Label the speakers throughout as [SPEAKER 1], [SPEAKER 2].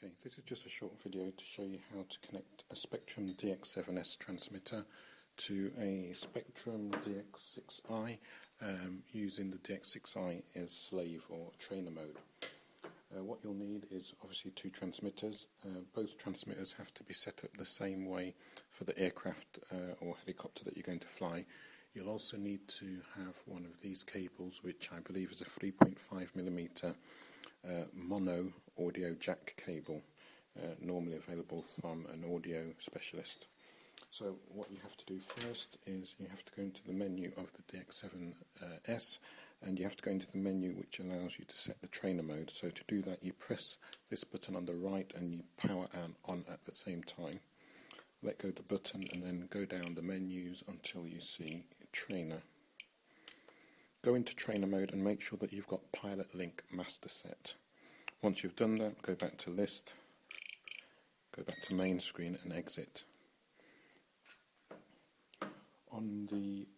[SPEAKER 1] Okay, this is just a short video to show you how to connect a Spektrum Dx7s transmitter to a Spektrum Dx6i using the Dx6i as slave or trainer mode. What you'll need is obviously two transmitters. Both transmitters have to be set up the same way for the aircraft or helicopter that you're going to fly. You'll also need to have one of these cables, which I believe is a 3.5mm mono audio jack cable, normally available from an audio specialist. So what you have to do first is you have to go into the menu of the Dx7s, and you have to go into the menu which allows you to set the trainer mode. So to do that, you press this button on the right and you power on at the same time. Let go of the button and then go down the menus until you see trainer. Go into trainer mode and make sure that you've got pilot link master set. Once you've done that, go back to list, go back to main screen and exit. On the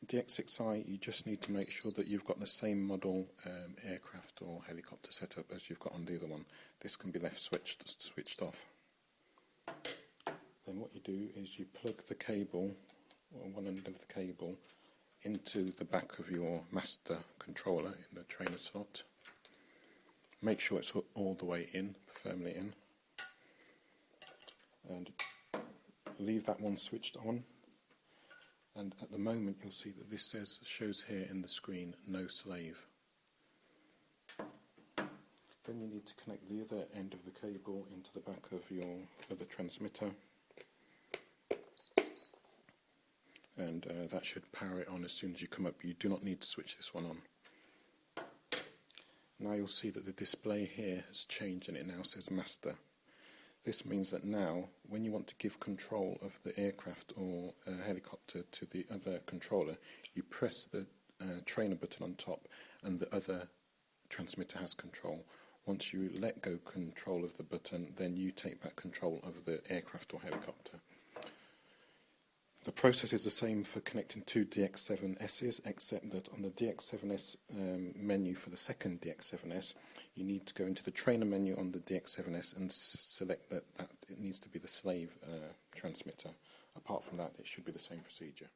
[SPEAKER 1] Dx6i, you just need to make sure that you've got the same model aircraft or helicopter setup as you've got on the other one. This can be left switched off. Then what you do is you plug the cable, or one end of the cable, into the back of your master controller in the trainer slot. Make sure it's all the way in, firmly in, and leave that one switched on. And at the moment you'll see that this shows here in the screen, no slave. Then you need to connect the other end of the cable into the back of your other transmitter, and that should power it on as soon as you come up. You do not need to switch this one on. Now you'll see that the display here has changed and it now says master. This means that now, when you want to give control of the aircraft or helicopter to the other controller, you press the trainer button on top and the other transmitter has control. Once you let go control of the button, then you take back control of the aircraft or helicopter. The process is the same for connecting two Dx7s, except that on the Dx7s menu for the second Dx7s, you need to go into the trainer menu on the Dx7s and select that it needs to be the slave transmitter. Apart from that, it should be the same procedure.